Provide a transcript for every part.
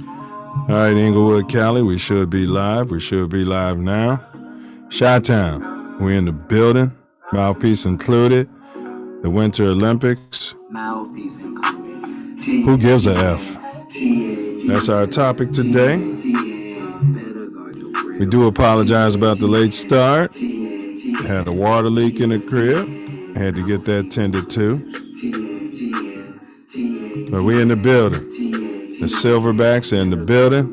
All right, Inglewood, Cali, we should be live. We should be live now. Chi-Town, we're in the building. Mouthpiece included. The Winter Olympics. Mouthpiece included. Who gives a F? That's our topic today. We do apologize about the late start. Had a water leak in the crib. Had to get that tended to. But we in the building. The Silverbacks are in the building.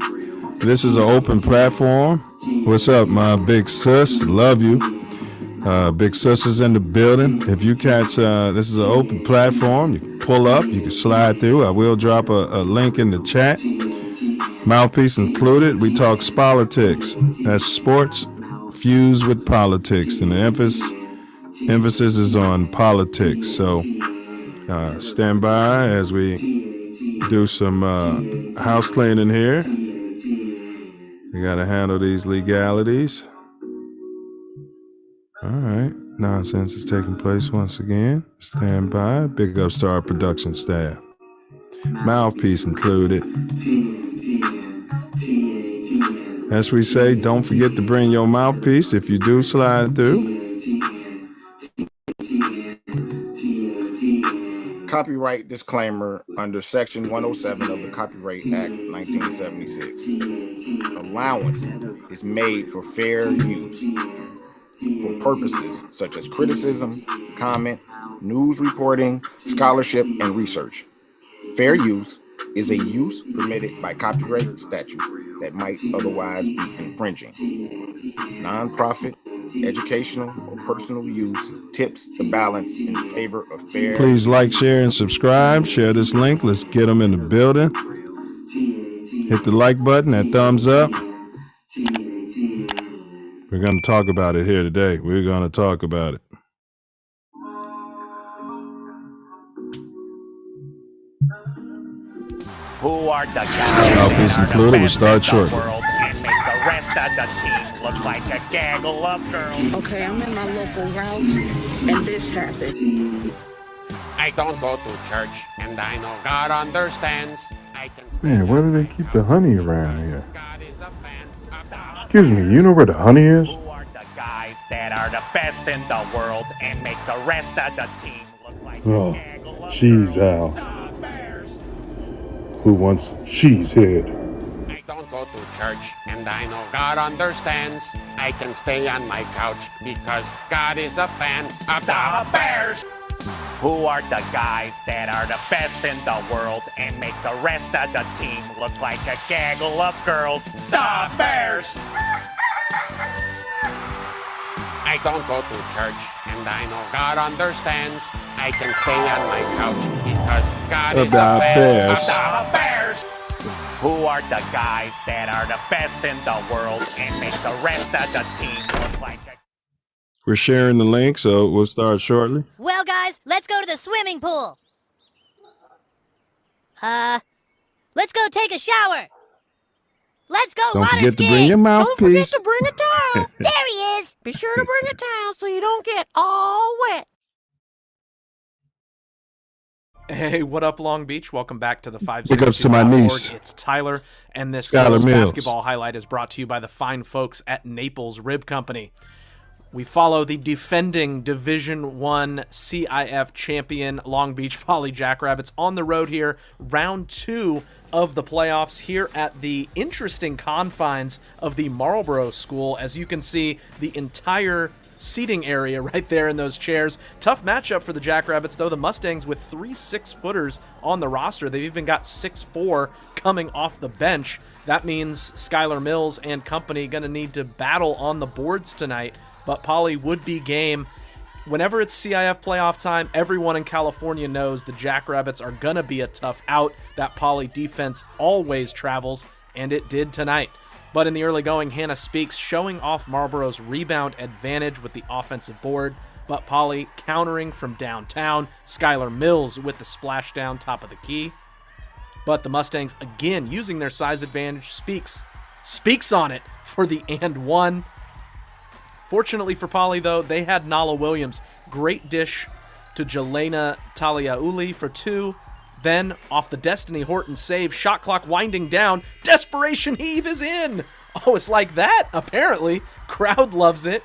This is an open platform. What's up, my big sis? Love you. Big sis is in the building. If you catch, this is an open platform. You can pull up, you can slide through. I will drop a link in the chat. Mouthpiece included. We talk politics. That's sports fused with politics, and the emphasis is on politics. So stand by as we do some house cleaning here. We got to handle these legalities. All right. Nonsense is taking place once again. Stand by. Big ups to our production staff. Mouthpiece included. As we say, don't forget to bring your mouthpiece if you do slide through. Copyright disclaimer under Section 107 of the Copyright Act 1976. Allowance is made for fair use for purposes such as criticism, comment, news reporting, scholarship, and research. Fair use is a use permitted by copyright statute that might otherwise be infringing. Nonprofit, educational, or personal use tips the balance in favor of fair. Please like, share, and subscribe. Share this link. Let's get them in the building. Hit the like button, that thumbs up. We're going to talk about it here today. We're going to talk about it. Who are the guys Mouthpiece included. We'll start shortly. And make the rest of the team look like a gaggle of girls. Okay, I'm in my local house, and this happened. I don't go to church, and I know God understands. I can stay. Man, where do they keep the honey around here? God is a fan of the Excuse me, you know where the honey is? Who are the guys that are the best in the world and make the rest of the team look like Oh, a gaggle of jeez, girls? Al. The Bears. Who wants cheese head? I don't go to church, and I know God understands. I can stay on my couch because God is a fan of the Bears. Who are the guys that are the best in the world and make the rest of the team look like a gaggle of girls? The Bears! I don't go to church, and I know God understands. I can stay on my couch because God is a fan Bears. of the Bears. Who are the guys that are the best in the world and make the rest of the team look like a... We're sharing the link, so we'll start shortly. Well, guys, let's go to the swimming pool. Let's go take a shower. Let's go Don't water forget to skiing. bring your Don't forget mouthpiece. to bring a towel. There he is. Be sure to bring a towel so you don't get all wet. Hey, what up, Long Beach? Welcome back to the Big ups to my 560.org. niece. It's Tyler, and this Skylar girls Mills. basketball highlight is brought to you by the fine folks at Naples Rib Company. We follow the defending Division I CIF champion Long Beach Poly Jackrabbits on the road here, round 2 of the playoffs here at the interesting confines of the Marlboro School. As you can see, the entire seating area right there in those chairs. Tough matchup for the Jackrabbits, though. The Mustangs with 3 6-footers on the roster. They've even got 6'4" coming off the bench. That means Skylar Mills and company going to need to battle on the boards tonight. But Poly would be game. Whenever it's CIF playoff time, everyone in California knows the Jackrabbits are going to be a tough out. That Poly defense always travels, and it did tonight. But in the early going, Hannah Speaks showing off Marlboro's rebound advantage with the offensive board, but Poly countering from downtown. Skylar Mills with the splashdown top of the key. But the Mustangs, again, using their size advantage, speaks on it for the and one. Fortunately for Poly, though, they had Nala Williams. Great dish to Jelena Taliauli for 2. Then, off the Destiny Horton save, shot clock winding down, desperation heave is in! Oh, it's like that, apparently. Crowd loves it.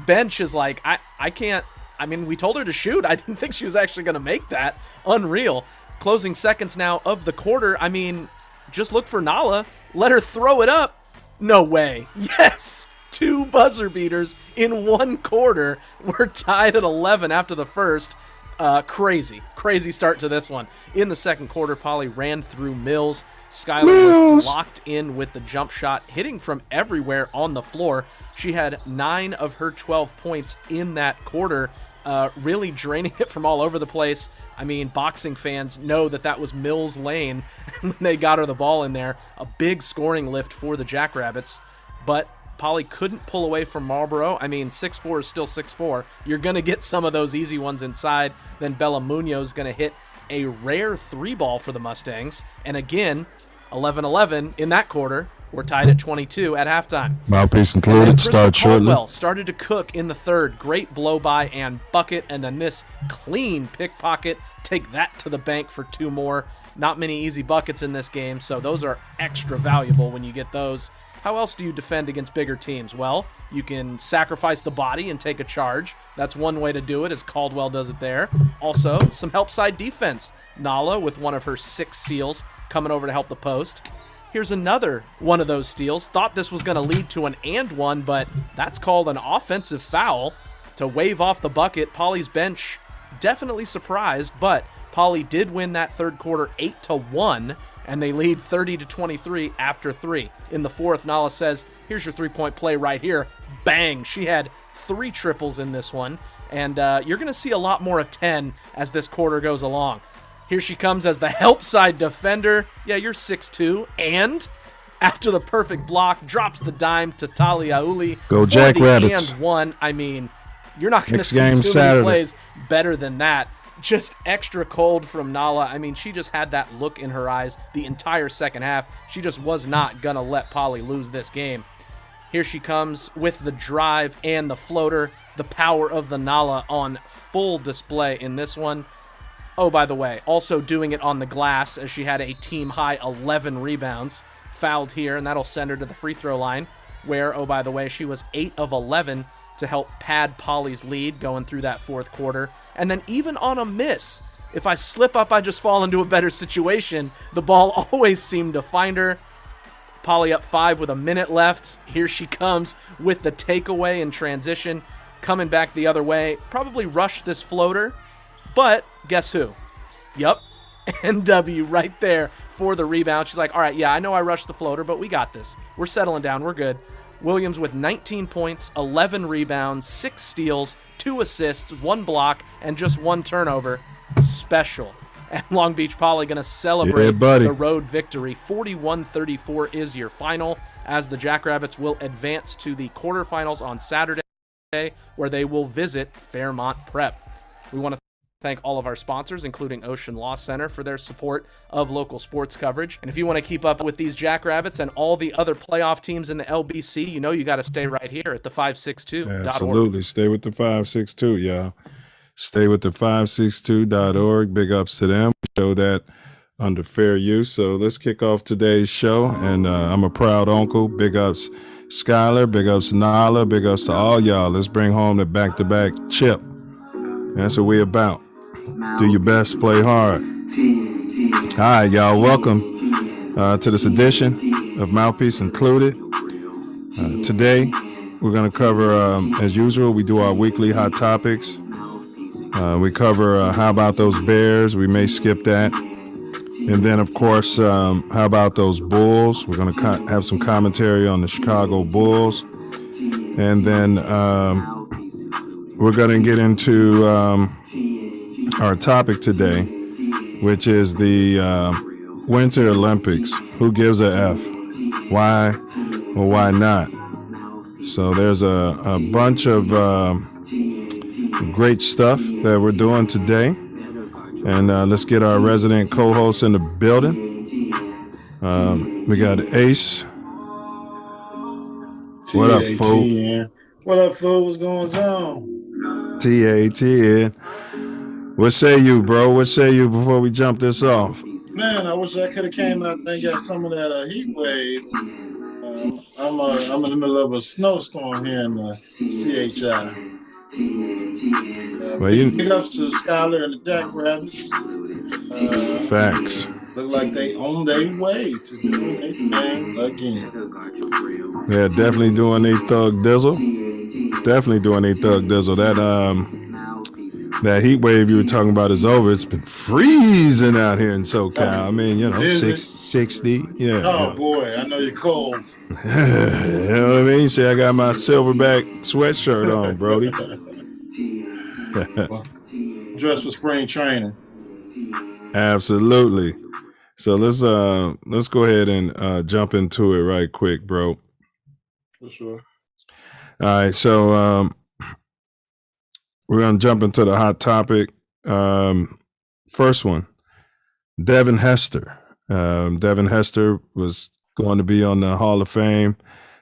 Bench is like, I can't, I mean, we told her to shoot. I didn't think she was actually going to make that. Unreal. Closing seconds now of the quarter. I mean, just look for Nala. Let her throw it up. No way. Yes! 2 buzzer beaters in 1 quarter. We're tied at 11 after the first. Crazy start to this one. In the second quarter, Polly ran through Mills. Skylar was locked in with the jump shot, hitting from everywhere on the floor. She had 9 of her 12 points in that quarter, really draining it from all over the place. I mean, boxing fans know that was Mills' lane when they got her the ball in there. A big scoring lift for the Jackrabbits, but Polly couldn't pull away from Marlboro. I mean, 6'4" is still 6'4". You're going to get some of those easy ones inside. Then Bella Munoz going to hit a rare 3-ball for the Mustangs. And again, 11-11 in that quarter. We're tied at 22 at halftime. Mouthpiece included. Start shortly. Caldwell started to cook in the third. Great blow by and bucket. And then this clean pickpocket. Take that to the bank for 2 more. Not many easy buckets in this game, so those are extra valuable when you get those. How else do you defend against bigger teams? Well, you can sacrifice the body and take a charge. That's one way to do it, as Caldwell does it there. Also, some help side defense. Nala with one of her 6 steals coming over to help the post. Here's another one of those steals. Thought this was going to lead to an and one, but that's called an offensive foul to wave off the bucket. Polly's bench definitely surprised, but Polly did win that third quarter 8-1. And they lead 30-23 after 3. In the fourth, Nala says, here's your 3-point play right here. Bang! She had 3 triples in this one. And you're going to see a lot more of 10 as this quarter goes along. Here she comes as the help side defender. Yeah, you're 6'2". And after the perfect block, drops the dime to Talia Uli. Go Jackrabbits. And 1. I mean, you're not going to see game too Saturday. many plays better than that. Just extra cold from Nala. I mean, she just had that look in her eyes the entire second half. She just was not going to let Polly lose this game. Here she comes with the drive and the floater. The power of the Nala on full display in this one. Oh, by the way, also doing it on the glass as she had a team-high 11 rebounds. Fouled here, and that'll send her to the free throw line, where, oh, by the way, she was 8 of 11 to help pad Polly's lead going through that fourth quarter. And then even on a miss, if I slip up, I just fall into a better situation. The ball always seemed to find her. Polly up 5 with a minute left. Here she comes with the takeaway in transition. Coming back the other way. Probably rushed this floater. But guess who? Yup. NW right there for the rebound. She's like, all right, yeah, I know I rushed the floater, but we got this. We're settling down. We're good. Williams with 19 points, 11 rebounds, 6 steals, 2 assists, 1 block, and just 1 turnover. Special. And Long Beach Poly going to celebrate the road victory. 41-34 is your final, as the Jackrabbits will advance to the quarterfinals on Saturday, where they will visit Fairmont Prep. We want to thank all of our sponsors, including Ocean Law Center, for their support of local sports coverage. And if you want to keep up with these Jackrabbits and all the other playoff teams in the LBC, you know you got to stay right here at the 562.org. Absolutely. Stay with the 562, y'all. Stay with the 562.org. Big ups to them. Show that under fair use. So let's kick off today's show. And I'm a proud uncle. Big ups Skylar. Big ups Nala. Big ups to all y'all. Let's bring home the back-to-back chip. That's what we about. Do your best, play hard. Hi, y'all. Welcome to this edition of Mouthpiece Included. Today, we're going to cover, as usual, we do our weekly hot topics. We cover how about those Bears? We may skip that. And then, of course, how about those Bulls? We're going to have some commentary on the Chicago Bulls. And then we're going to get into our topic today, which is the Winter Olympics. Who gives a F? Why or why not? So there's a bunch of great stuff that we're doing today. And let's get our resident co-host in the building. We got Ace. What up, fool? What up, fool? What's going on? TATN. What say you, bro? What say you before we jump this off? Man, I wish I could have came out and got some of that heat wave. I'm in the middle of a snowstorm here in the CHI. Well, Big you ups to Skyler and the Jackrabbits. facts. Look like they on their way to doing their thing again. Yeah, definitely doing a thug dizzle. Definitely doing a thug dizzle. That heat wave you were talking about is over. It's been freezing out here in SoCal. I mean, you know, Is it? 60. Yeah. Oh boy, I know you're cold. You know what I mean? See, I got my silverback sweatshirt on, Brody. Dressed for spring training. Absolutely. So let's go ahead and jump into it right quick, bro. For sure. All right, so we're gonna jump into the hot topic. First one, Devin Hester. Devin Hester was going to be on the Hall of Fame.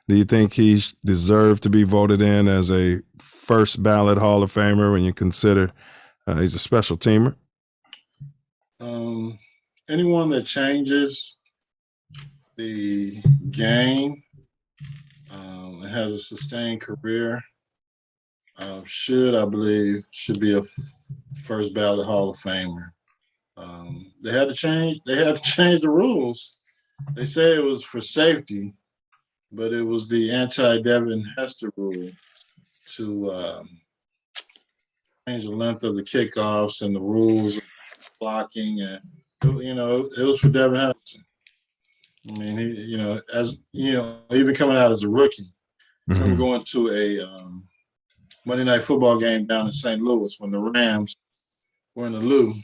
Do you think he deserved to be voted in as a first ballot Hall of Famer when you consider he's a special teamer? Anyone that changes the game and has a sustained career I believe, should be a first ballot Hall of Famer. They had to change the rules. They say it was for safety, but it was the anti-Devin Hester rule to change the length of the kickoffs and the rules of blocking, and it was for Devin Hester. I mean, even coming out as a rookie, I remember going to a Monday Night Football game down in St. Louis when the Rams were in the Lou,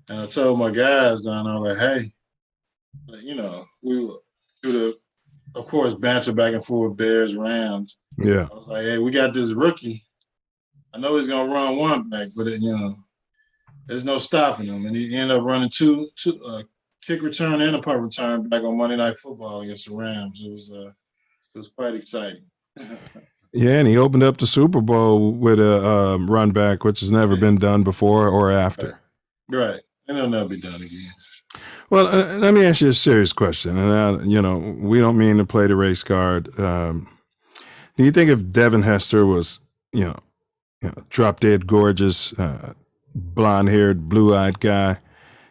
and I told my guys down there, like, hey, we were through the, of course, banter back and forth, Bears, Rams. Yeah. I was like, hey, we got this rookie. I know he's gonna run one back, but there's no stopping him, and he ended up running two kick return and a punt return back on Monday Night Football against the Rams. It was quite exciting. Yeah, and he opened up the Super Bowl with a run back, which has never been done before or after. Right. And it'll never be done again. Well, let me ask you a serious question. And, we don't mean to play the race card. Do you think if Devin Hester was, drop dead gorgeous, blonde-haired, blue-eyed guy,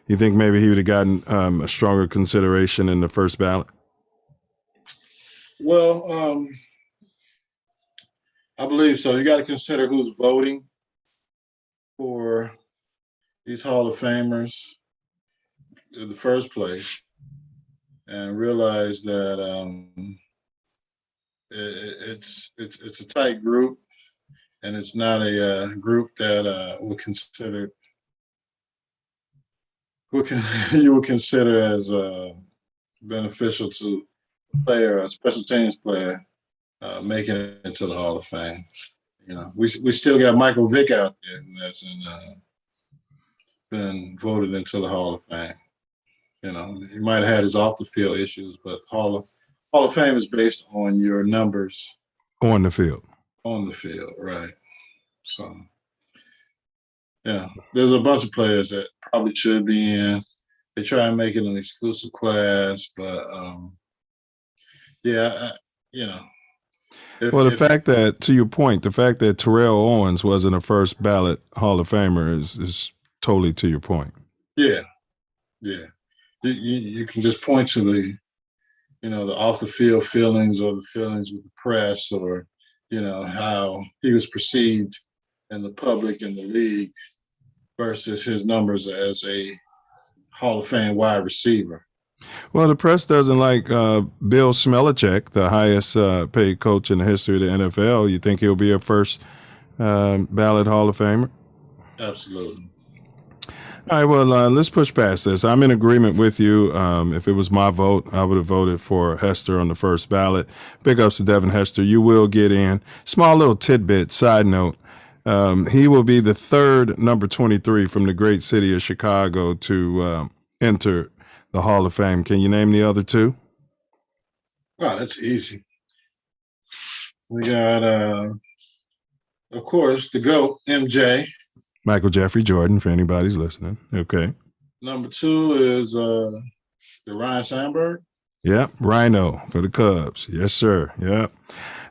you think maybe he would have gotten a stronger consideration in the first ballot? Well, I believe so. You got to consider who's voting for these Hall of Famers in the first place, and realize that it's a tight group, and it's not a group that you would consider as beneficial to a special teams player making it into the Hall of Fame. We still got Michael Vick out there who hasn't been voted into the Hall of Fame. He might have had his off the field issues, but Hall of Fame is based on your numbers on the field. On the field, right? So, yeah, there's a bunch of players that probably should be in. They try and make it an exclusive class, but the fact that, to your point, the fact that Terrell Owens wasn't a first ballot Hall of Famer is totally to your point. Yeah. You can just point to the off the field feelings or the feelings with the press, or how he was perceived in the public and the league versus his numbers as a Hall of Fame wide receiver. Well, the press doesn't like Bill Belichick, the highest paid coach in the history of the NFL. You think he'll be a first ballot Hall of Famer? Absolutely. All right, well, let's push past this. I'm in agreement with you. If it was my vote, I would have voted for Hester on the first ballot. Big ups to Devin Hester. You will get in. Small little tidbit, side note. He will be the third number 23 from the great city of Chicago to enter the Hall of Fame. Can you name the other two? Oh, that's easy. We got, of course, the GOAT, MJ. Michael Jeffrey Jordan, for anybody's listening. Okay. Number 2 is Ryan Sandberg. Yep, Rhino for the Cubs. Yes, sir. Yep.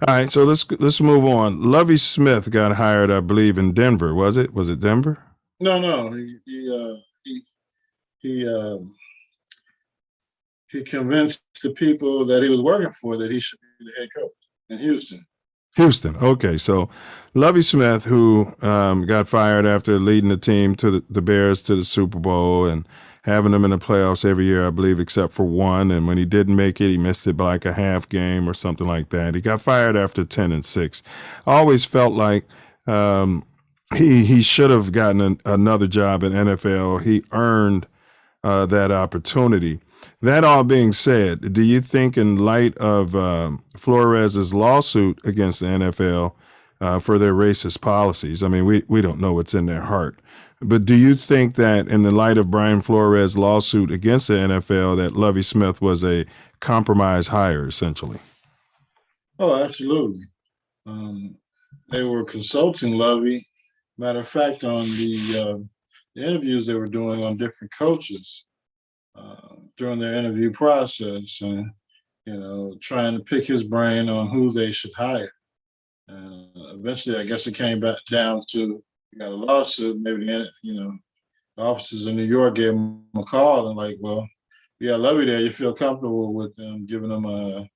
All right, so let's move on. Lovie Smith got hired, I believe, in Denver. Was it? Was it Denver? No. He convinced the people that he was working for that he should be the head coach in Houston. Houston. Okay, so Lovie Smith, who got fired after leading the team to the Bears to the Super Bowl and having them in the playoffs every year, I believe, except for one. And when he didn't make it, he missed it by like a half game or something like that. He got fired after 10-6. I always felt like he should have gotten another job in NFL. He earned that opportunity. That all being said, do you think in light of Flores's lawsuit against the NFL for their racist policies, I mean, we don't know what's in their heart, but do you think that in the light of Brian Flores' lawsuit against the NFL that Lovie Smith was a compromise hire, essentially? Oh, absolutely. They were consulting Lovie. Matter of fact, on the interviews they were doing on different coaches during their interview process, and trying to pick his brain on who they should hire. And eventually, I guess it came back down to we got a lawsuit. Maybe the officers in New York gave him a call and like, well, yeah, Lovie there. You feel comfortable with them giving them a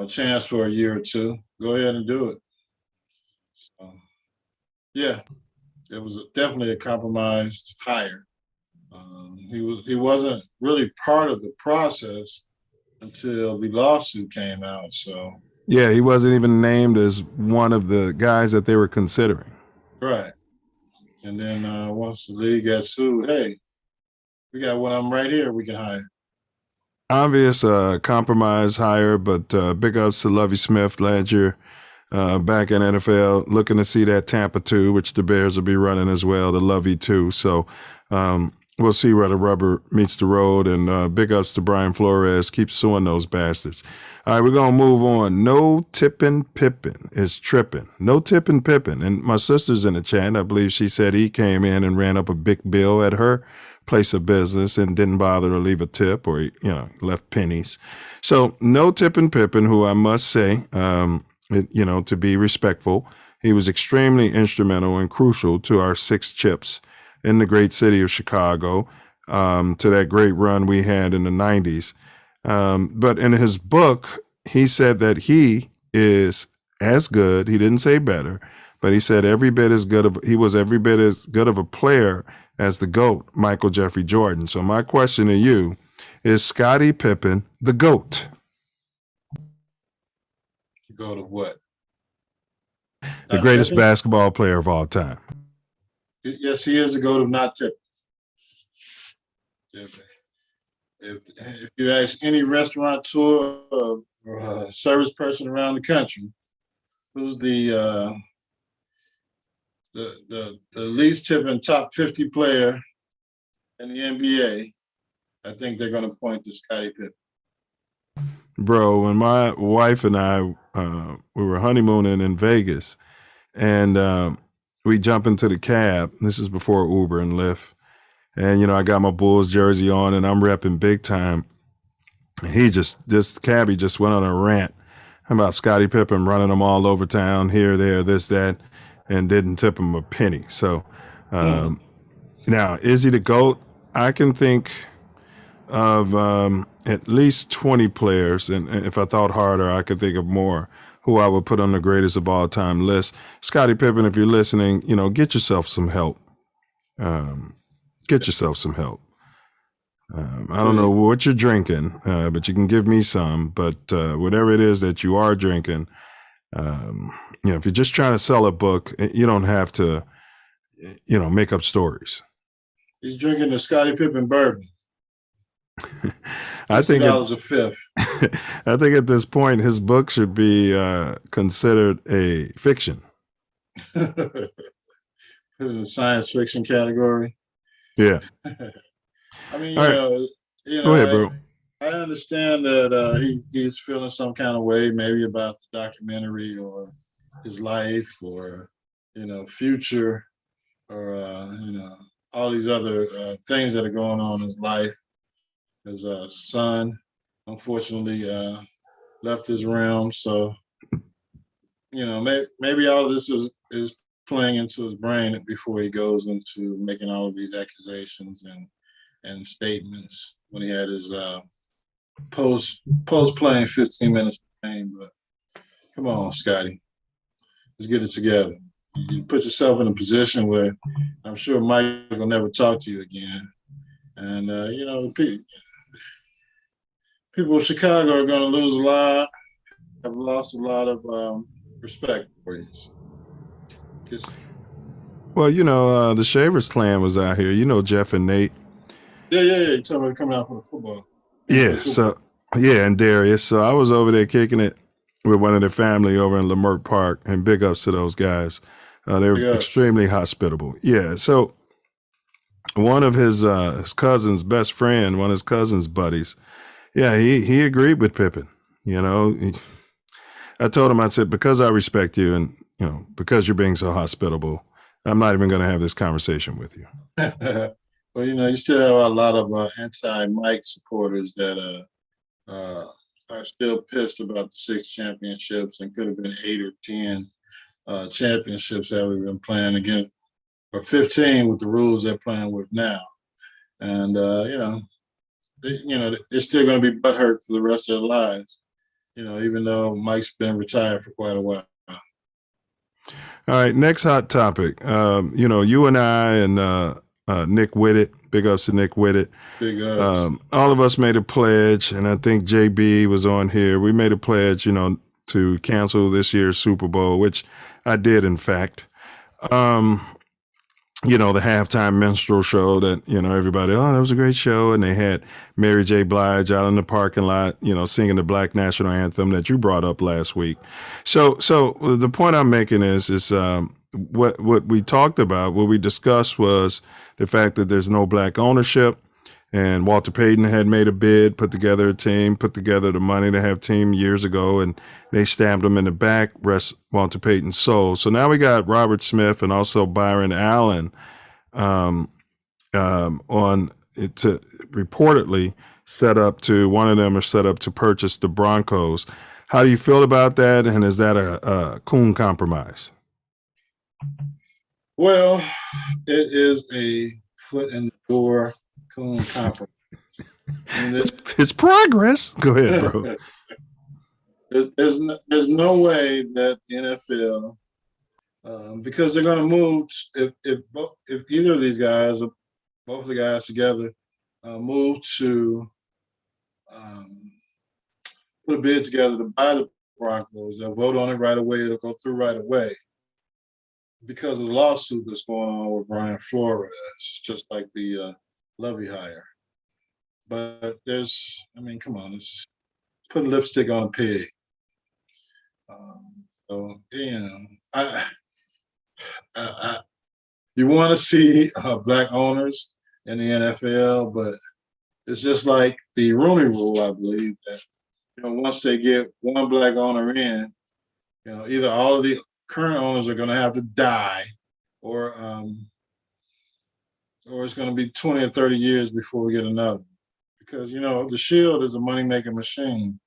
chance for a year or two? Go ahead and do it. So, yeah, it was definitely a compromised hire. He wasn't really part of the process until the lawsuit came out. So yeah, he wasn't even named as one of the guys that they were considering. Right. And then once the league got sued, hey, we got one of them right here we can hire. Obvious compromise hire, but big ups to Lovie Smith. Glad you're back in NFL. Looking to see that Tampa 2, which the Bears will be running as well, the Lovie 2. So we'll see where the rubber meets the road. And big ups to Brian Flores. Keep suing those bastards. All right, we're going to move on. No tipping Pippin is tripping. No tipping Pippin. And my sister's in the chat. I believe she said he came in and ran up a big bill at her place of business and didn't bother to leave a tip or, left pennies. So no tipping Pippin, who I must say, to be respectful, he was extremely instrumental and crucial to our 6 chips in the great city of Chicago, to that great run we had in the 90s. But in his book, he said that he is as good. He didn't say better, but he said he was every bit as good of a player as the GOAT, Michael Jeffrey Jordan. So my question to you is, Scottie Pippen the GOAT? The GOAT of what? The greatest basketball player of all time. Yes, he is the GOAT of not tipping. If you ask any restaurateur or service person around the country, who's the least tipping top 50 player in the NBA, I think they're going to point to Scottie Pippen. Bro, when my wife and I we were honeymooning in Vegas, and we jump into the cab. This is before Uber and Lyft. And, I got my Bulls jersey on and I'm repping big time. This cabbie just went on a rant about Scottie Pippen running them all over town, here, there, this, that, and didn't tip him a penny. So now, is he the GOAT? I can think of at least 20 players, and if I thought harder, I could think of more, who I would put on the greatest of all time list. Scottie Pippen, if you're listening, get yourself some help. Get yourself some help. I don't know what you're drinking, but you can give me some. But whatever it is that you are drinking, if you're just trying to sell a book, you don't have to, make up stories. He's drinking the Scottie Pippen bourbon. I think $50 a fifth. I think at this point his book should be considered a fiction. Put in the science fiction category. Yeah. I mean, Go ahead, bro. I understand that he's feeling some kind of way, maybe about the documentary or his life or, future or all these other things that are going on in his life. His son, unfortunately, left his realm. So, maybe all of this is playing into his brain before he goes into making all of these accusations and statements when he had his post playing 15 minutes of game. But come on, Scotty, let's get it together. You put yourself in a position where I'm sure Mike will never talk to you again. And, people of Chicago are going to lose a lot, have lost a lot of respect for you. Well, the Shavers clan was out here. Jeff and Nate. Yeah. You're talking about coming out for the football. And Darius. So I was over there kicking it with one of their family over in Leimert Park, and big ups to those guys. They were extremely hospitable. Yeah. So one of his cousin's best friend, one of his cousin's buddies, he agreed with Pippen. I told him, I said, because I respect you and, because you're being so hospitable, I'm not even going to have this conversation with you. Well, you still have a lot of anti-Mike supporters that are still pissed about the 6 championships and could have been 8 or 10 championships that we've been playing against, or 15 with the rules they're playing with now. And, they're still going to be butthurt for the rest of their lives, even though Mike's been retired for quite a while. All right, next hot topic. You and I and Nick Whitted, big ups to Nick Whitted. Big ups. All of us made a pledge, and I think JB was on here. We made a pledge, to cancel this year's Super Bowl, which I did, in fact. The halftime minstrel show that, everybody, that was a great show. And they had Mary J. Blige out in the parking lot, singing the Black National Anthem that you brought up last week. So the point I'm making is what we talked about, what we discussed was the fact that there's no black ownership. And Walter Payton had made a bid, put together a team, put together the money to have a team years ago, and they stabbed him in the back, rest Walter Payton's soul. So now we got Robert Smith and also Byron Allen on it to reportedly one of them are set up to purchase the Broncos. How do you feel about that? And is that a coon compromise? Well, it is a foot in the door. Coon compromise. It's progress. Go ahead, bro. there's no way that the NFL, because they're going to move if either of these guys, or both of the guys together, move to put a bid together to buy the Broncos, they'll vote on it right away. It'll go through right away because of the lawsuit that's going on with Brian Flores, just like the Lovey hire. But come on, it's putting lipstick on a pig. You want to see black owners in the NFL, but it's just like the Rooney Rule, I believe, that once they get one black owner in, either all of the current owners are going to have to die, or it's going to be 20 or 30 years before we get another. Because, the Shield is a money-making machine.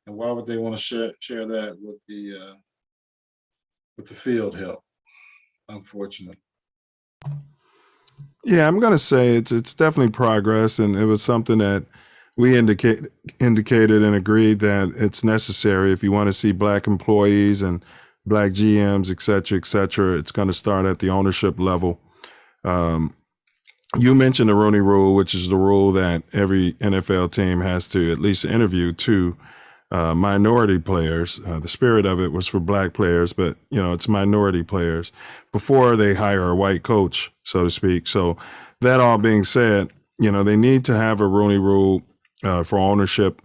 And why would they want to share that with the field help, unfortunately? Yeah, I'm going to say it's definitely progress. And it was something that we indicated and agreed that it's necessary if you want to see black employees and black GMs, et cetera, it's going to start at the ownership level. You mentioned the Rooney Rule, which is the rule that every NFL team has to at least interview 2 minority players. The spirit of it was for black players, but, it's minority players before they hire a white coach, so to speak. So that all being said, they need to have a Rooney Rule for ownership.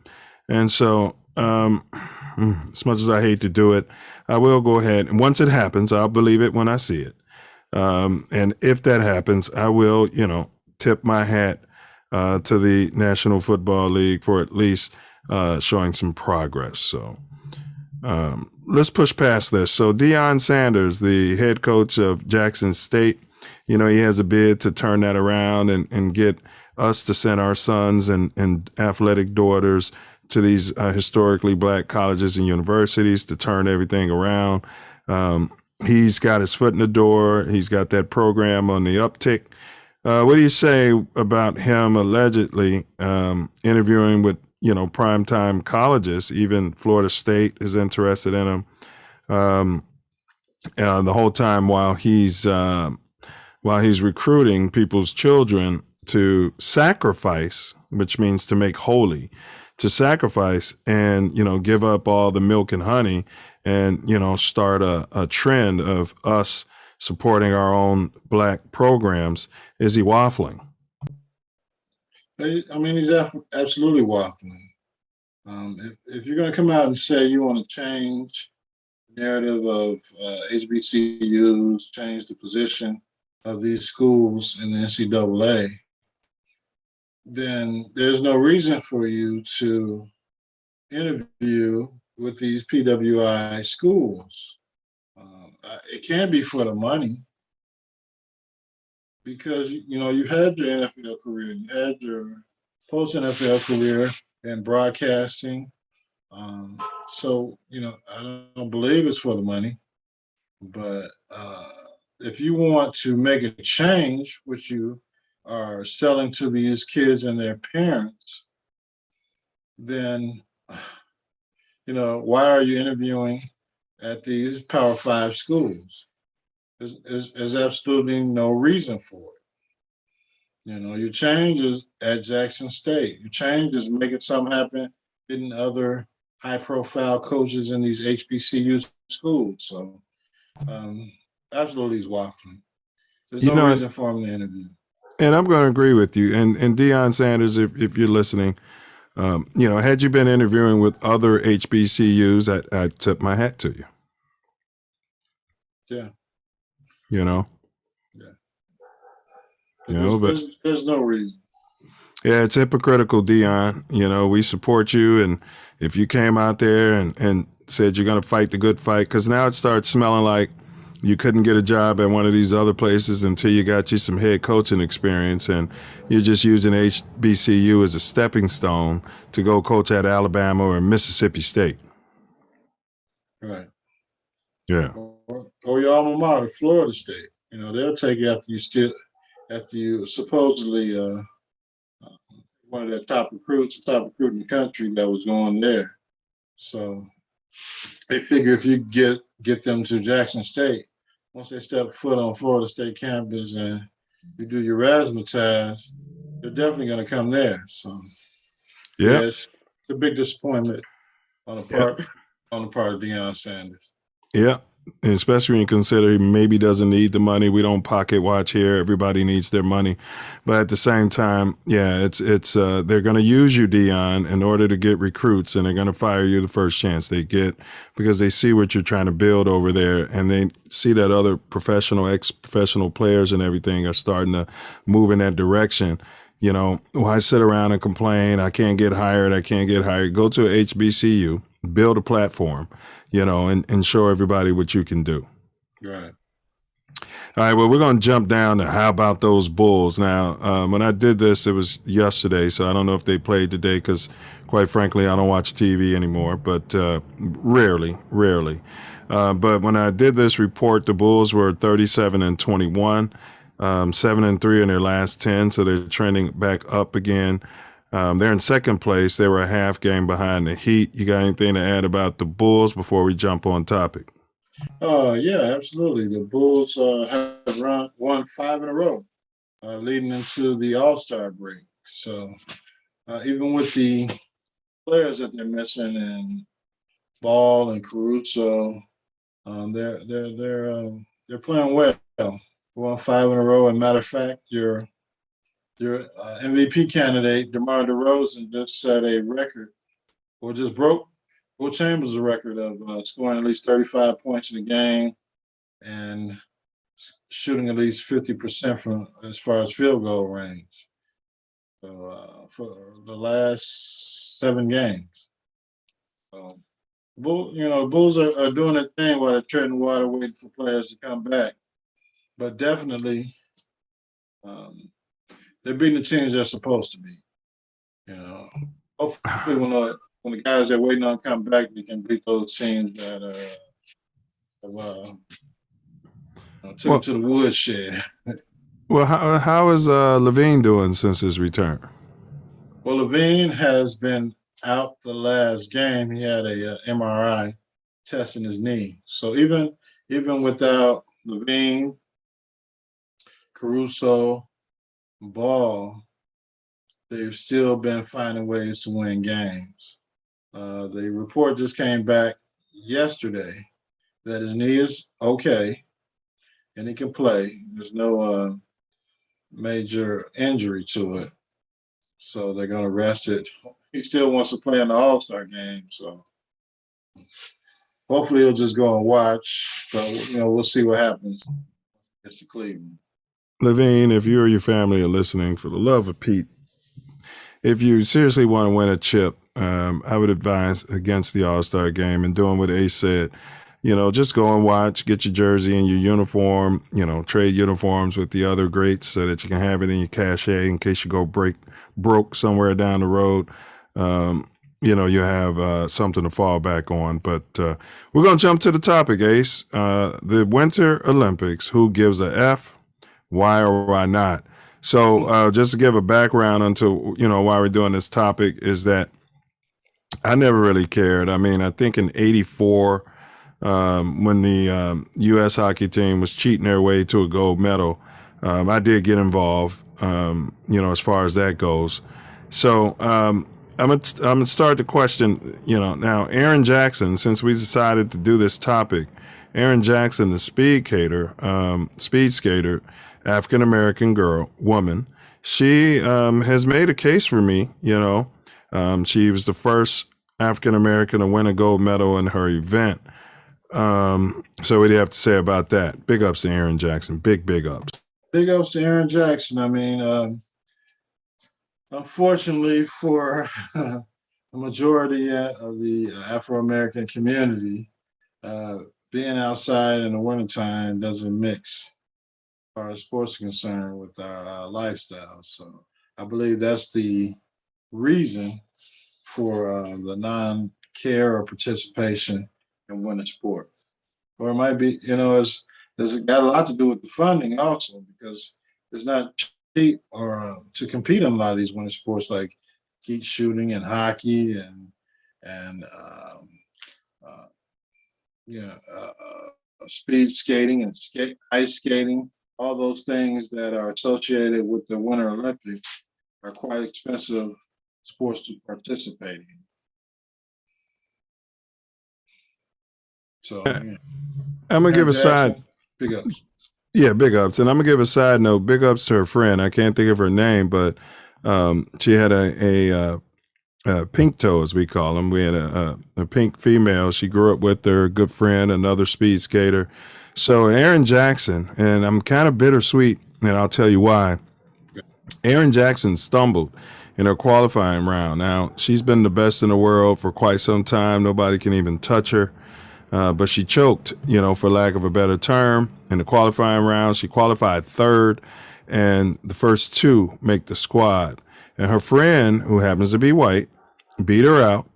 And so as much as I hate to do it, I will go ahead. And once it happens, I'll believe it when I see it. And if that happens, I will, tip my hat to the National Football League for at least showing some progress. So let's push past this. So Deion Sanders, the head coach of Jackson State, he has a bid to turn that around and get us to send our sons and athletic daughters to these historically black colleges and universities to turn everything around. He's got his foot in the door. He's got that program on the uptick. What do you say about him allegedly interviewing with, primetime colleges? Even Florida State is interested in him the whole time while he's recruiting people's children to sacrifice, which means to make holy, to sacrifice and, give up all the milk and honey and, start a trend of us supporting our own black programs. Is he waffling? I mean, he's absolutely waffling. If you're going to come out and say you want to change the narrative of HBCUs, change the position of these schools in the NCAA, then there's no reason for you to interview with these PWI schools. It can be for the money because, you've had your NFL career, you had your post-NFL career in broadcasting. So, I don't believe it's for the money, but if you want to make a change, which you are selling to these kids and their parents, then, why are you interviewing at these Power 5 schools? There's absolutely no reason for it. Your change is at Jackson State. Your change is making something happen, getting other high-profile coaches in these HBCU schools. So, absolutely, he's waffling. There's no reason for him to interview. And I'm going to agree with you. And Deion Sanders, if you're listening, had you been interviewing with other HBCUs, I'd tip my hat to you. Yeah. Yeah. There's no reason. Yeah, it's hypocritical, Deion. We support you. And if you came out there and said you're going to fight the good fight, because now it starts smelling like you couldn't get a job at one of these other places until you got you some head coaching experience, and you're just using HBCU as a stepping stone to go coach at Alabama or Mississippi State. Right. Yeah. Or your alma mater, Florida State. They'll take you after you supposedly one of their top recruit in the country that was going there. So they figure if you get them to Jackson State, once they step foot on Florida State campus and you do your razzmatazz, they're definitely going to come there. So it's a big disappointment on the part of Deion Sanders. Yeah. And especially when you consider he maybe doesn't need the money. We don't pocket watch here. Everybody needs their money. But at the same time, it's they're going to use you, Deion, in order to get recruits, and they're going to fire you the first chance they get because they see what you're trying to build over there, and they see that other ex-professional players and everything are starting to move in that direction. Why sit around and complain? I can't get hired. Go to a HBCU, build a platform, and show everybody what you can do. Right. All right, well, we're going to jump down to how about those Bulls. Now, when I did this, it was yesterday, so I don't know if they played today because, quite frankly, I don't watch TV anymore, but rarely. But when I did this report, the Bulls were 37-21. 7-3 in their last 10, so they're trending back up again. They're in second place. They were a half game behind the Heat. You got anything to add about the Bulls before we jump on topic? Yeah, absolutely. The Bulls have won 5 in a row, leading into the All-Star break. So even with the players that they're missing and Ball and Caruso, they're playing well. Won 5 in a row. And matter of fact, your MVP candidate, DeMar DeRozan, just set a record, or just broke Will Chambers' record of scoring at least 35 points in a game and shooting at least 50% from as far as field goal range. So for the last 7 games. So, Bulls are doing their thing while they're treading water, waiting for players to come back. But definitely, they're beating the teams they're supposed to be. You know, hopefully when the guys that are waiting on come back, they can beat those teams that took them Well, to the woodshed. well, how is Levine doing since his return? Well, Levine has been out the last game. He had a MRI testing his knee. So even without Levine, Caruso, Ball, they've still been finding ways to win games. The report just came back yesterday that his knee is okay and he can play. There's no major injury to it. So they're going to rest it. He still wants to play in the All-Star game. So hopefully he'll just go and watch. But, we'll see what happens. It's the Cleveland. Levine, if you or your family are listening, for the love of Pete, if you seriously want to win a chip, I would advise against the All-Star game and doing what Ace said. Just go and watch, get your jersey and your uniform, trade uniforms with the other greats so that you can have it in your cachet in case you go broke somewhere down the road. You have something to fall back on. But we're going to jump to the topic, Ace. The Winter Olympics, who gives a F, why or why not? So just to give a background onto, why we're doing this topic is that I never really cared. I mean, I think in 84, when the U.S. hockey team was cheating their way to a gold medal, I did get involved, as far as that goes. So I'm gonna start the question, now Aaron Jackson, since we decided to do this topic, Aaron Jackson, the speed skater, African-American woman, she has made a case for me, she was the first African-American to win a gold medal in her event. So what do you have to say about that? Big ups to Aaron Jackson. Big ups. Big ups to Aaron Jackson. I mean, unfortunately for the majority of the Afro-American community, being outside in the wintertime doesn't mix as far as sports are concerned with our lifestyle. So I believe that's the reason for the non-care or participation in winter sport. Or it might be, it's got a lot to do with the funding also, because it's not cheap or to compete in a lot of these winter sports like skeet shooting and hockey and speed skating and ice skating. All those things that are associated with the Winter Olympics are quite expensive sports to participate in. So I'm gonna give a side. Big ups. Yeah, big ups. And I'm gonna give a side note. Big ups to her friend. I can't think of her name, but she had a pink toe, as we call them. We had a pink female. She grew up with her good friend, another speed skater. So Aaron Jackson, and I'm kind of bittersweet, and I'll tell you why. Aaron Jackson stumbled in her qualifying round. Now, she's been the best in the world for quite some time. Nobody can even touch her. But she choked, for lack of a better term. In the qualifying round, she qualified third, and the first two make the squad. And her friend, who happens to be white, beat her out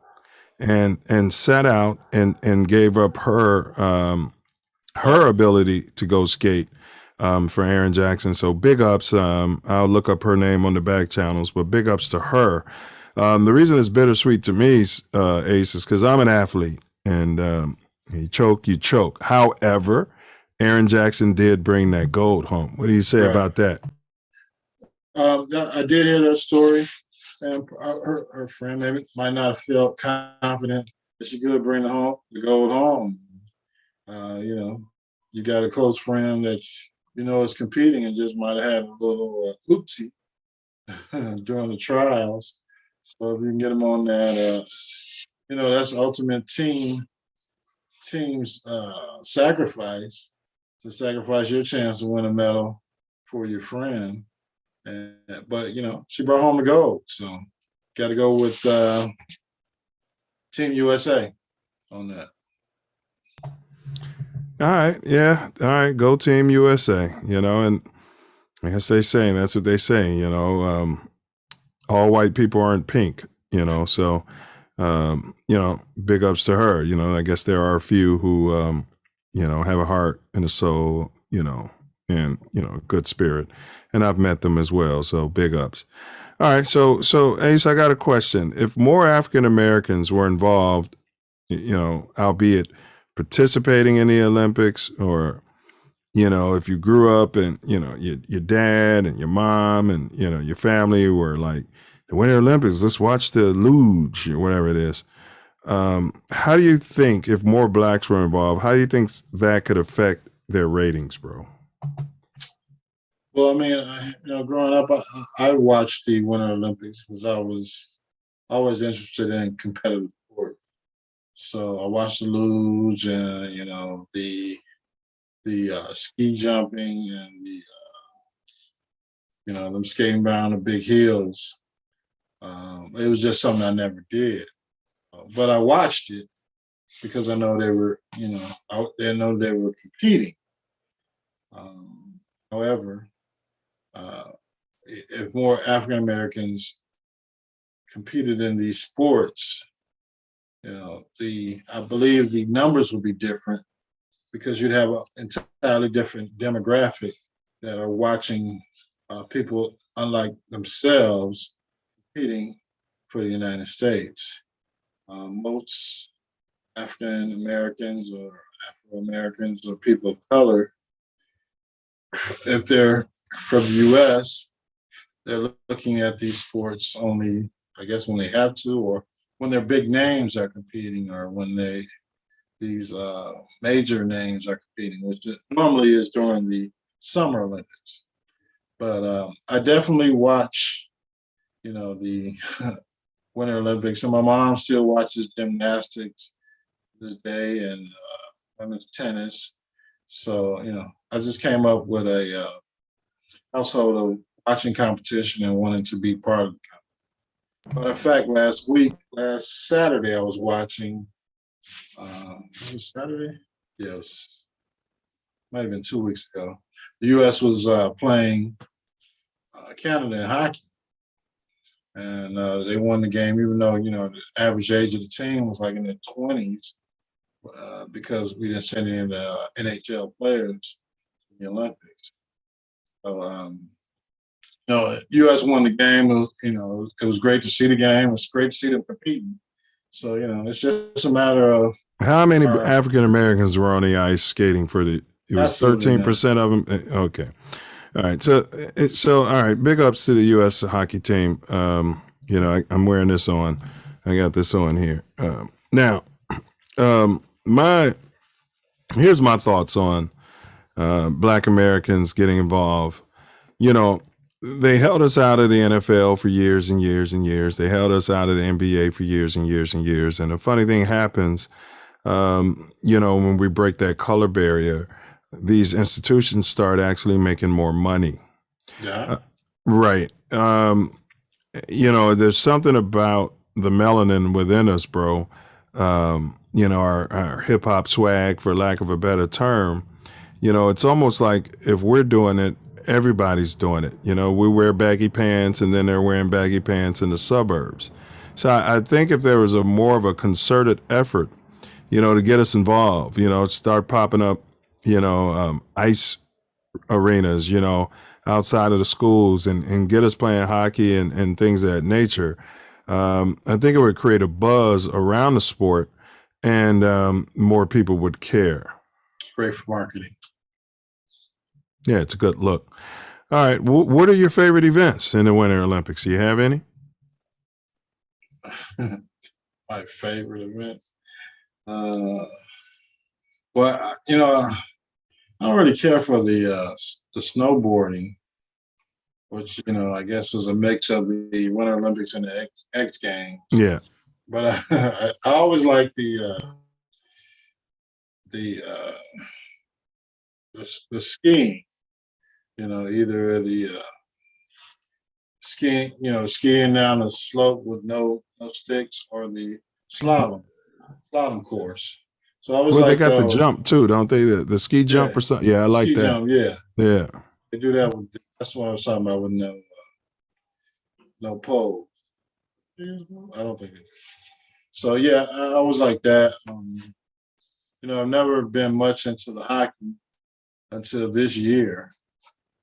and sat out and gave up her ability to go skate for Aaron Jackson. So big ups. I'll look up her name on the back channels, but big ups to her. The reason it's bittersweet to me, Ace, is because I'm an athlete, and you choke. However, Aaron Jackson did bring that gold home. What do you say about that? I did hear that story, and her friend maybe might not have felt confident that she could bring the gold home. You got a close friend that is competing and just might have had a little oopsie during the trials. So if you can get them on that, that's ultimate team's sacrifice, to sacrifice your chance to win a medal for your friend. But she brought home the gold, so got to go with Team USA on that. All right, yeah, all right, go Team USA. And As they say, that's what they say. All white people aren't pink. So big ups to her. I guess there are a few who have a heart and a soul. And good spirit, and I've met them as well. So big ups. All right, so Ace, I got a question. If more African Americans were involved, albeit participating in the Olympics, or if you grew up and your dad and your mom and your family were like the Winter Olympics, let's watch the luge or whatever it is. How do you think, if more blacks were involved, how do you think that could affect their ratings, bro? Well, I mean, growing up, I watched the Winter Olympics because I was always interested in competitive sport. So I watched the luge and the ski jumping and them skating down the big hills. It was just something I never did, but I watched it because I know they were, I know they were competing. However, if more African Americans competed in these sports, I believe the numbers would be different because you'd have an entirely different demographic that are watching people unlike themselves competing for the United States. Most African Americans or Afro Americans or people of color, if they're from the U.S., they're looking at these sports only, I guess, when they have to, or when their big names are competing, or when these major names are competing, which normally is during the Summer Olympics. But I definitely watch, the Winter Olympics, and my mom still watches gymnastics this day and women's tennis. So, I just came up with a household of watching competition and wanting to be part of the competition. But in fact, last Saturday, I was watching, was it Saturday? Yes, might have been 2 weeks ago. The U.S. was playing Canada in hockey. And they won the game, even though, the average age of the team was like in their 20s, because we didn't send in NHL players to the Olympics. So, U.S. won the game. It was great to see the game. It was great to see them competing. So, it's just a matter of how many African Americans were on the ice skating for it was 13% of them. Okay. All right. So all right. Big ups to the U.S. hockey team. I'm wearing this on. I got this on here. Now, here's my thoughts on Black Americans getting involved. They held us out of the NFL for years and years and years. They held us out of the NBA for years and years and years. And a funny thing happens, when we break that color barrier, these institutions start actually making more money. Yeah. Right. There's something about the melanin within us, bro. Our hip hop swag, for lack of a better term. It's almost like if we're doing it, everybody's doing it. We wear baggy pants and then they're wearing baggy pants in the suburbs. So I think if there was more of a concerted effort, to get us involved, start popping up, ice arenas, outside of the schools and get us playing hockey and things of that nature. I think it would create a buzz around the sport and more people would care. It's great for marketing. Yeah, it's a good look. All right. What are your favorite events in the Winter Olympics? Do you have any? My favorite events? Well, I don't really care for the snowboarding, which, I guess was a mix of the Winter Olympics and the X Games. Yeah. But I always like the skiing. Either the skiing down the slope with no sticks, or the slalom course. So I was they got the jump too, don't they? The ski jump or something. Yeah, I like ski that. Jump, yeah. Yeah. They do that with. That's what I was talking about with no pole. I don't think it. So yeah, I was like that. I've never been much into the hockey until this year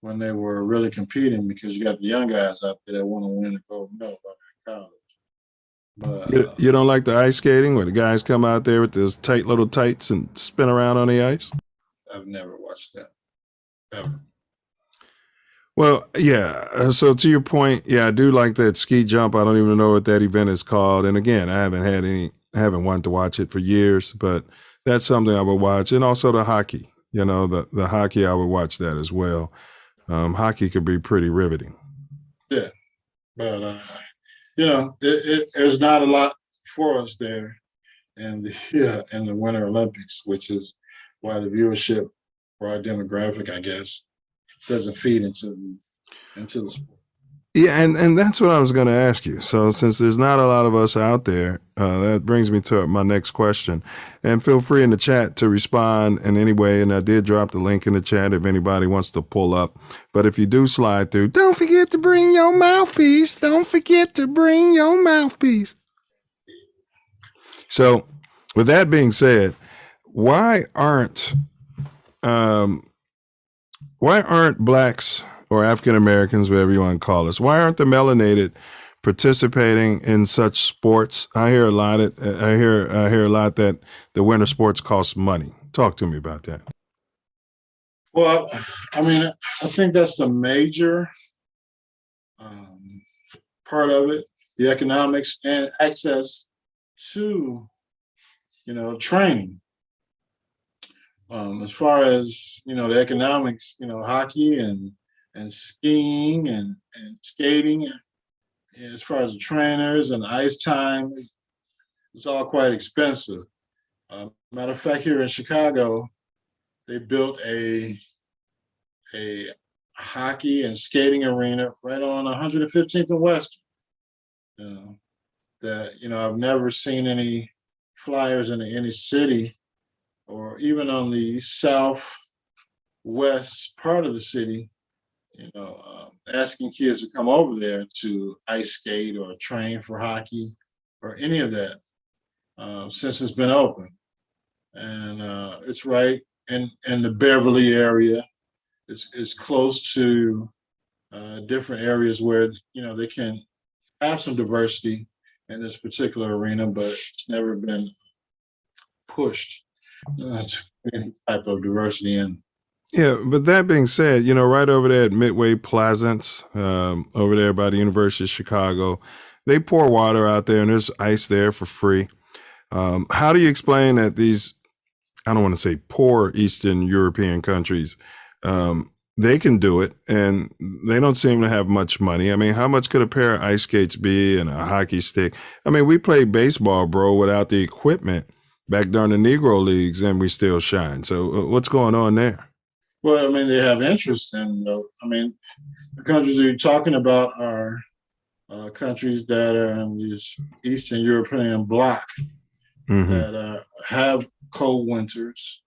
when they were really competing because you got the young guys out there that want to win a gold medal out in college. But You don't like the ice skating where the guys come out there with those tight little tights and spin around on the ice? I've never watched that ever. Well, yeah. So to your point, yeah, I do like that ski jump. I don't even know what that event is called. And again, I haven't wanted to watch it for years, but that's something I would watch. And also the hockey, the hockey, I would watch that as well. Hockey could be pretty riveting. Yeah, but there's not a lot for us there in the Winter Olympics, which is why the viewership for our demographic, I guess, doesn't feed into the sport. Yeah, and that's what I was going to ask you. So since there's not a lot of us out there, that brings me to my next question. And feel free in the chat to respond in any way. And I did drop the link in the chat if anybody wants to pull up. But if you do slide through, don't forget to bring your mouthpiece. Don't forget to bring your mouthpiece. So with that being said, why aren't blacks or African Americans, whatever you want to call us, why aren't the melanated participating in such sports? I hear a lot that the winter sports cost money. Talk to me about that. Well, I mean, I think that's the major part of it, the economics and access to, training. As far as, the economics, hockey and skiing and skating, as far as the trainers and the ice time, it's all quite expensive. Matter of fact, here in Chicago, they built a hockey and skating arena right on 115th and Western. I've never seen any flyers in any city or even on the southwest part of the city, asking kids to come over there to ice skate or train for hockey or any of that since it's been open. And it's right in the Beverly area. It's close to different areas where, they can have some diversity in this particular arena, but it's never been pushed to any type of diversity in. Yeah, but that being said, right over there at Midway Pleasance, over there by the University of Chicago, they pour water out there and there's ice there for free. How do you explain that these, I don't want to say poor Eastern European countries, they can do it and they don't seem to have much money? I mean, how much could a pair of ice skates be and a hockey stick? I mean, we played baseball, bro, without the equipment back during the Negro Leagues and we still shine. So what's going on there? Well, I mean, they have interest in, the countries that you're talking about are countries that are in this Eastern European bloc that have cold winters,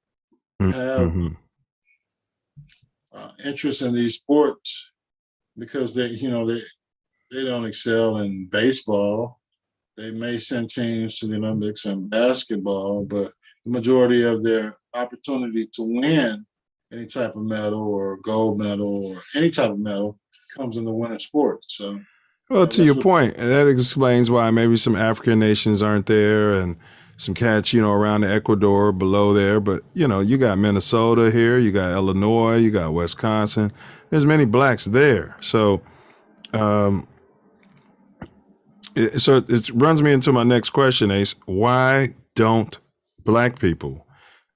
have interest in these sports because they don't excel in baseball. They may send teams to the Olympics in basketball, but the majority of their opportunity to win any type of medal or gold medal or any type of medal comes in the winter sports. So, well, to your point, that explains why maybe some African nations aren't there and some cats, around the Ecuador below there. But, you got Minnesota here, you got Illinois, you got Wisconsin. There's many blacks there. So, it runs me into my next question, Ace. Why don't black people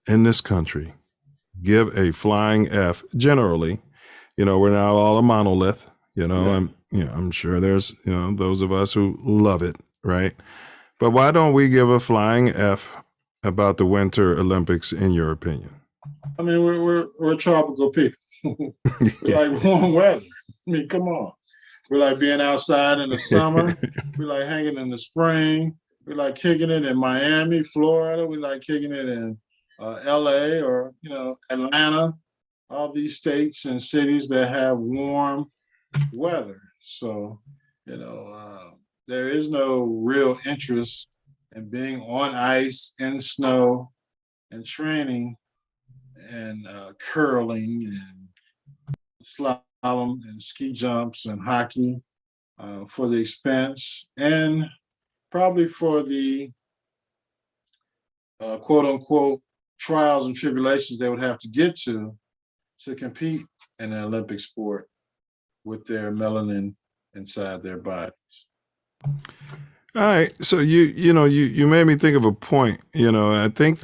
in this country give a flying F generally? We're not all a monolith, I'm sure there's, those of us who love it, right? But why don't we give a flying F about the Winter Olympics in your opinion? I mean, we're tropical people. We like warm weather. I mean, come on. We like being outside in the summer. We like hanging in the spring. We like kicking it in Miami, Florida. We like kicking it in LA or, Atlanta. all these states and cities that have warm weather. So, there is no real interest in being on ice, in snow, and training and curling and slalom and ski jumps and hockey for the expense and probably for the quote unquote trials and tribulations they would have to get to compete in an Olympic sport with their melanin inside their bodies. All right, so you made me think of a point. I think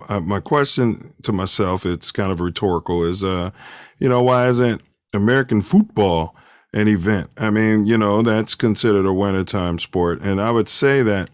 my question to myself, it's kind of rhetorical, is why isn't American football an event? I mean, that's considered a wintertime sport, and I would say that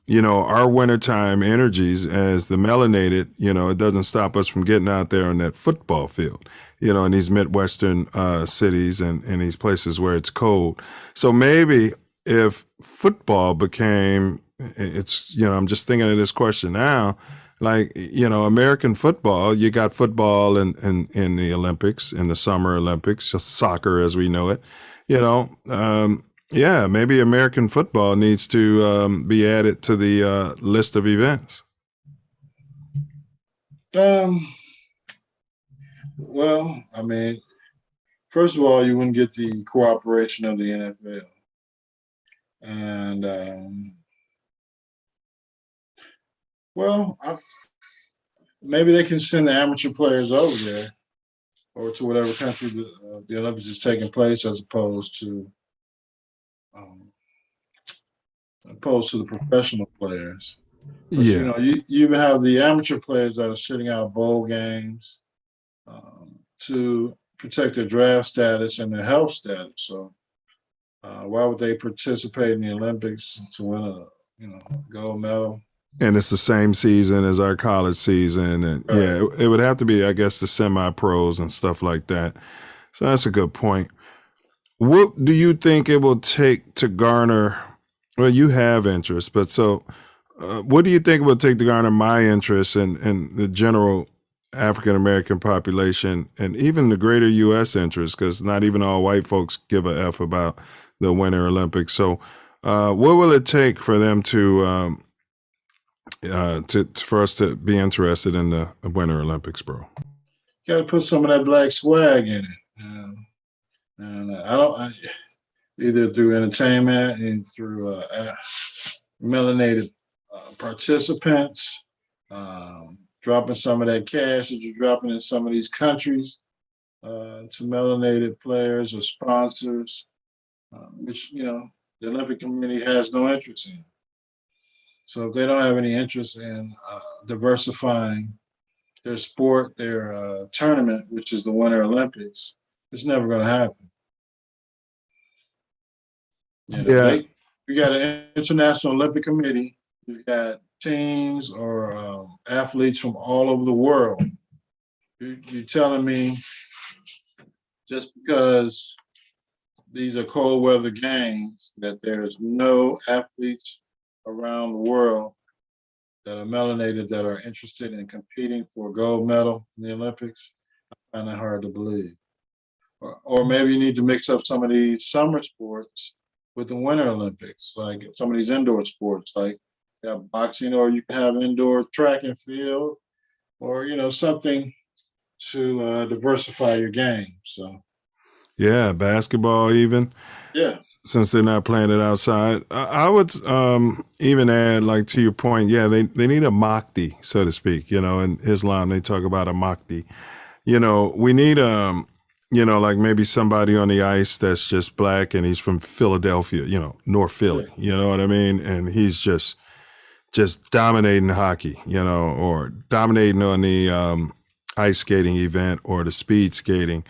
our wintertime energies as the melanated, it doesn't stop us from getting out there on that football field, in these Midwestern cities and in these places where it's cold. So maybe if football became, I'm just thinking of this question now, like, American football, you got football in the Olympics, in the Summer Olympics, just soccer as we know it, yeah, maybe American football needs to be added to the list of events. Well, I mean, first of all, you wouldn't get the cooperation of the NFL. And, maybe they can send the amateur players over there or to whatever country the Olympics is taking place as opposed to the professional players. But, Yeah. you even have the amateur players that are sitting out of bowl games to protect their draft status and their health status. So why would they participate in the Olympics to win a gold medal? And it's the same season as our college season. And Right. yeah, it would have to be, I guess, the semi-pros and stuff like that. So that's a good point. What do you think it will take to garner, well, you have interest, but so what do you think it will take to garner my interest in the general African-American population and even the greater U.S. interest? Because not even all white folks give a F about the Winter Olympics. So what will it take for them to for us to be interested in the Winter Olympics, bro? You got to put some of that black swag in it. And either through entertainment and through melanated participants, dropping some of that cash that you're dropping in some of these countries to melanated players or sponsors, which, the Olympic community has no interest in. So if they don't have any interest in diversifying their sport, their tournament, which is the Winter Olympics, it's never going to happen. You got an International Olympic Committee. You've got teams or athletes from all over the world. You're telling me just because these are cold weather games that there's no athletes around the world that are melanated that are interested in competing for a gold medal in the Olympics? I find that hard to believe. Or maybe you need to mix up some of these summer sports with the Winter Olympics, like some of these indoor sports, like you have boxing, or you can have indoor track and field, or something to diversify your game. So yeah, basketball even. Yeah. Since they're not playing it outside, I would even add, like, to your point, yeah, they need a Mahdi, so to speak. In Islam they talk about a Mahdi. We need like maybe somebody on the ice that's just black and he's from Philadelphia, North Philly, you know what I mean? And he's just dominating hockey, or dominating on the ice skating event or the speed skating.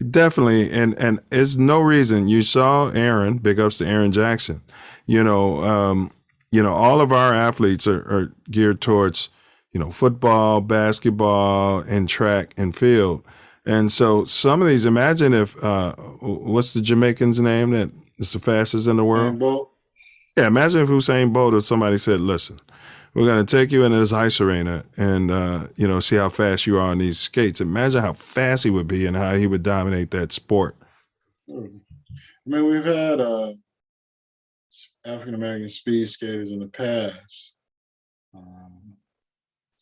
Definitely. And there's no reason. You saw Aaron, big ups to Aaron Jackson. All of our athletes are geared towards, football, basketball, and track and field. And so some of these, imagine if, what's the Jamaican's name that is the fastest in the world? Bolt. Yeah, imagine if Usain Bolt or somebody said, listen, we're going to take you into this ice arena and, see how fast you are on these skates. Imagine how fast he would be and how he would dominate that sport. I mean, we've had African American speed skaters in the past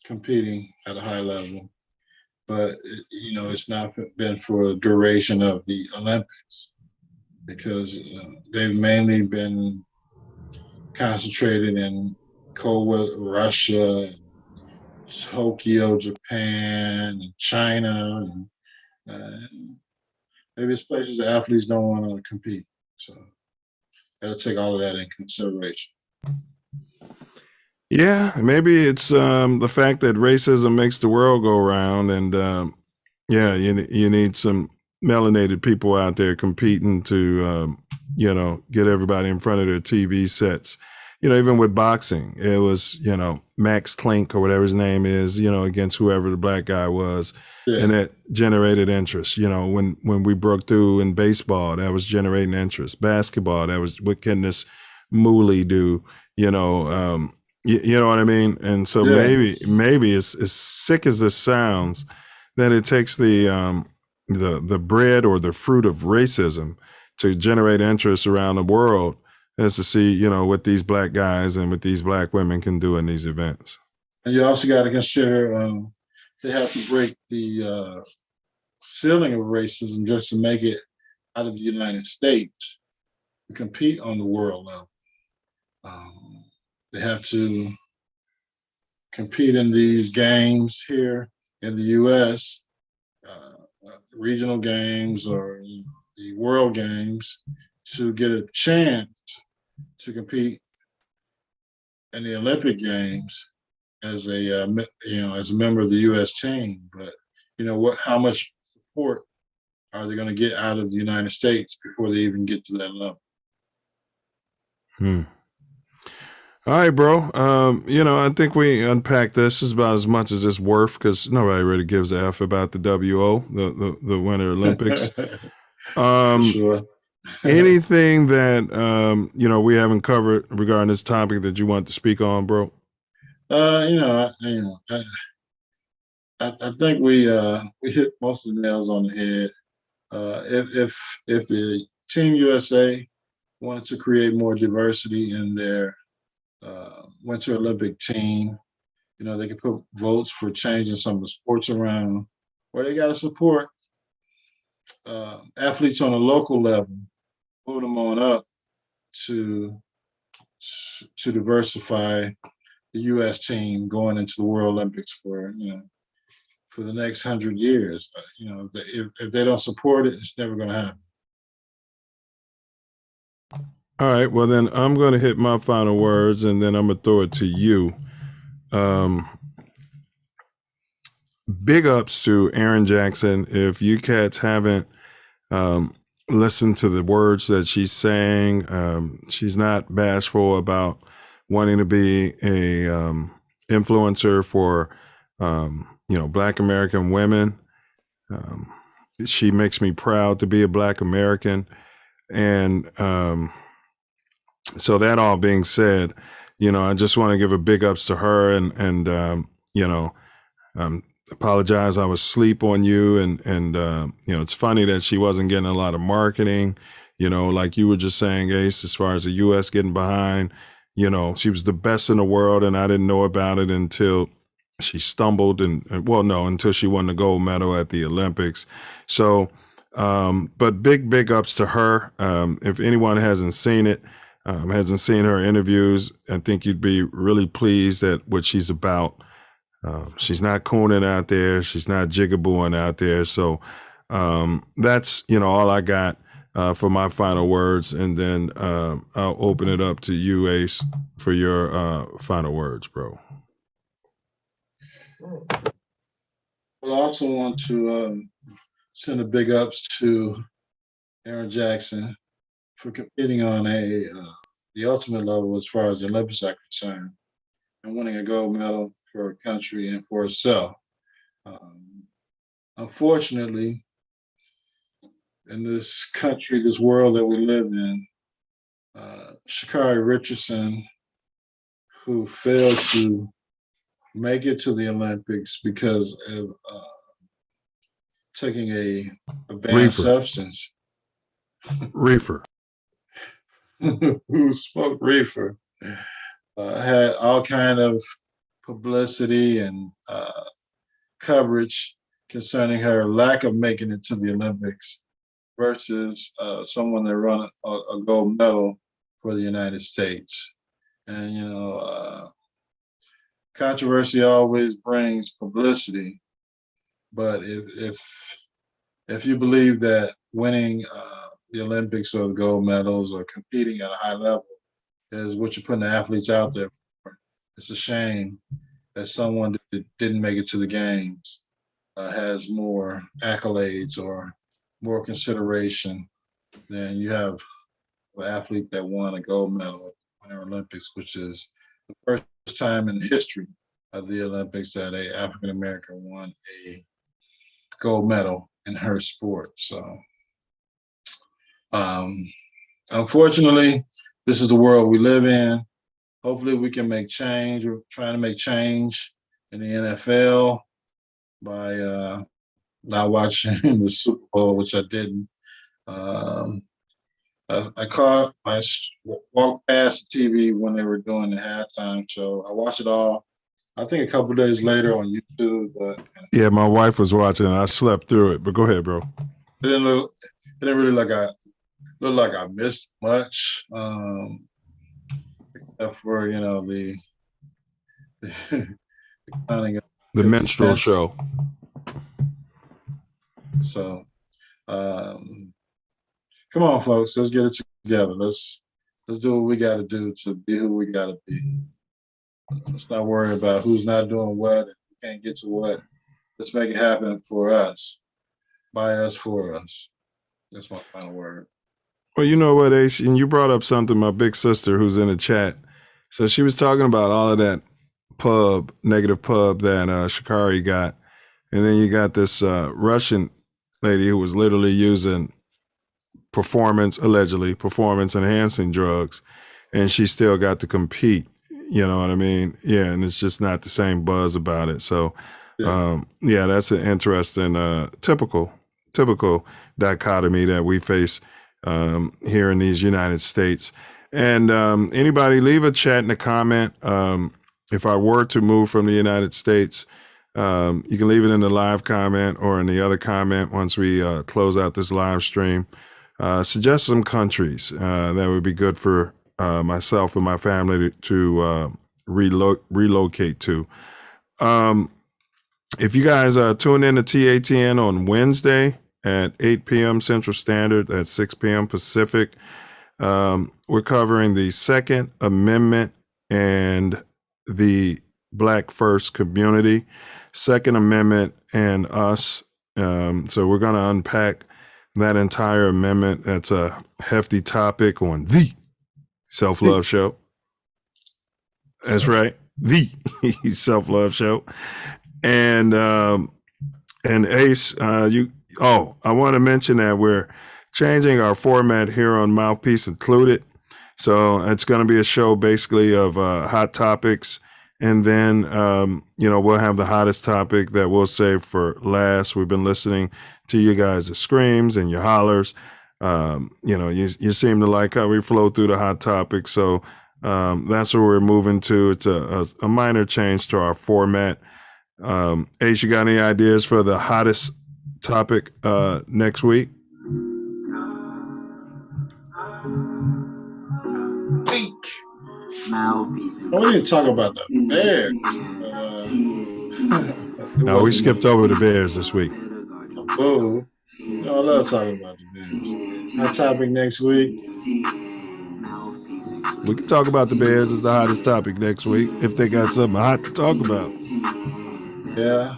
competing at a high level, but it's not been for the duration of the Olympics because they've mainly been concentrated in cold weather Russia, Tokyo, Japan, and China, and maybe it's places the athletes don't want to compete. So got to take all of that in consideration. Yeah, maybe it's the fact that racism makes the world go round, and you need some melanated people out there competing to get everybody in front of their TV sets. Even with boxing, it was Max Klink or whatever his name is, against whoever the black guy was, and it generated interest. When we broke through in baseball, that was generating interest. Basketball, that was what can this Mooley do? You know what I mean? And so maybe as sick as this sounds, that it takes the bread or the fruit of racism to generate interest around the world, as to see, what these black guys and what these black women can do in these events. And you also got to consider they have to break the ceiling of racism just to make it out of the United States to compete on the world level. They have to compete in these games here in the U.S., regional games or the world games, to get a chance to compete in the Olympic Games as a member of the U.S. team. But how much support are they going to get out of the United States before they even get to that level? All right, bro. I think we unpacked this. Is about as much as it's worth because nobody really gives a F about the WO, the Winter Olympics. Sure. Anything that we haven't covered regarding this topic that you want to speak on, bro? I think we hit most of the nails on the head. If the Team USA wanted to create more diversity in their Winter Olympic team, they could put votes for changing some of the sports around, or they got to support athletes on a local level, put them on up to diversify the U.S. team going into the World Olympics for the next 100 years. If they don't support it, it's never going to happen. All right, well then I'm going to hit my final words, and then I'm going to throw it to you. Big ups to Erin Jackson. If you cats haven't listened to the words that she's saying, she's not bashful about wanting to be a influencer for Black American women. She makes me proud to be a Black American, and so that all being said, I just want to give a big ups to her and apologize. I was asleep on you, and it's funny that she wasn't getting a lot of marketing, like you were just saying, Ace, as far as the U.S. getting behind, she was the best in the world, and I didn't know about it until she stumbled until she won the gold medal at the Olympics. So, but big ups to her. If anyone hasn't seen it, hasn't seen her interviews, I think you'd be really pleased at what she's about. She's not cooning out there. She's not jigabooing out there. So that's, all I got for my final words. And then I'll open it up to you, Ace, for your final words, bro. Well, I also want to send a big ups to Erin Jackson for competing on the ultimate level as far as the Olympics are concerned, and winning a gold medal for her country and for herself. Unfortunately, in this country, this world that we live in, Sha'Carri Richardson, who failed to make it to the Olympics because of taking a banned Reefer. substance. Reefer. Who smoked reefer had all kind of publicity and coverage concerning her lack of making it to the Olympics versus someone that won a gold medal for the United States. And, you know, controversy always brings publicity, but if you believe that winning the Olympics or the gold medals or competing at a high level is what you're putting the athletes out there for, it's a shame that someone that didn't make it to the games has more accolades or more consideration than you have an athlete that won a gold medal at the Winter Olympics, which is the first time in the history of the Olympics that a African American won a gold medal in her sport. So, unfortunately, this is the world we live in. Hopefully, we can make change. We're trying to make change in the NFL by not watching the Super Bowl, which I didn't. I walked past the TV when they were doing the halftime show. I watched it all. I think a couple of days later on YouTube, but Yeah, my wife was watching and I slept through it. But go ahead, bro. it didn't really look like I missed much, except for, you know, the counting of The minstrel show. So, come on, folks, let's get it together. Let's do what we got to do to be who we got to be. Let's not worry about who's not doing what and who can't get to what. Let's make it happen for us, by us, for us. That's my final word. Well, you know what, Ace, and you brought up something, my big sister who's in the chat. So she was talking about all of that negative pub that Shikari got. And then you got this Russian lady who was literally using allegedly performance enhancing drugs, and she still got to compete. You know what I mean? Yeah, and it's just not the same buzz about it. So, yeah, that's an interesting, typical dichotomy that we face here in these United States. And anybody leave a chat and a comment. If I were to move from the United States, you can leave it in the live comment or in the other comment once we close out this live stream. Suggest some countries that would be good for myself and my family to relocate to. If you guys tune in to TATN on Wednesday at 8 p.m. Central Standard, that's 6 p.m. Pacific, we're covering the Second Amendment and the Black First community, Second Amendment and us. So we're going to unpack that entire amendment. That's a hefty topic on the Self-Love Show. That's right. The Self-Love Show. And Ace, I want to mention that we're changing our format here on Mouthpiece Included. So it's going to be a show basically of hot topics. And then, we'll have the hottest topic that we'll save for last. We've been listening to you guys' screams and your hollers. You seem to like how we flow through the hot topics. So that's where we're moving to. It's a minor change to our format. Ace, you got any ideas for the hottest topic next week? Mouthpiece. Oh, we didn't talk about the Bears. No, we skipped over the Bears this week. Oh, I love talking about the Bears. Hot topic next week. We can talk about the Bears as the hottest topic next week if they got something hot to talk about. Yeah.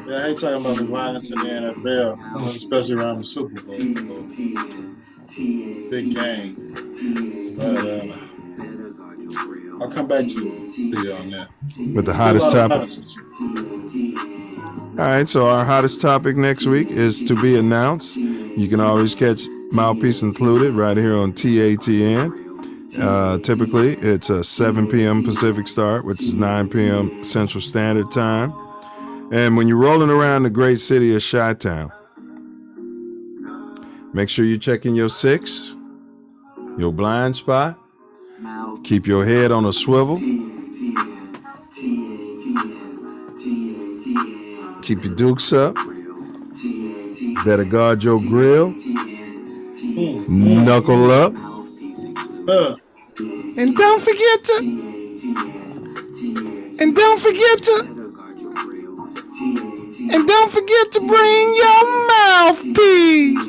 I hate talking about the violence in the NFL, especially around the Super Bowl. Big game. But I'll come back to you on that. With the hottest topic. All right, so our hottest topic next week is to be announced. You can always catch Mouthpiece Included right here on TATN. Typically, it's a 7 p.m. Pacific start, which is 9 p.m. Central Standard Time. And when you're rolling around the great city of Chi-Town, make sure you're checking your 6, your blind spot. Keep your head on a swivel. Keep your dukes up. Better guard your grill. Knuckle up. And don't forget to bring your mouthpiece.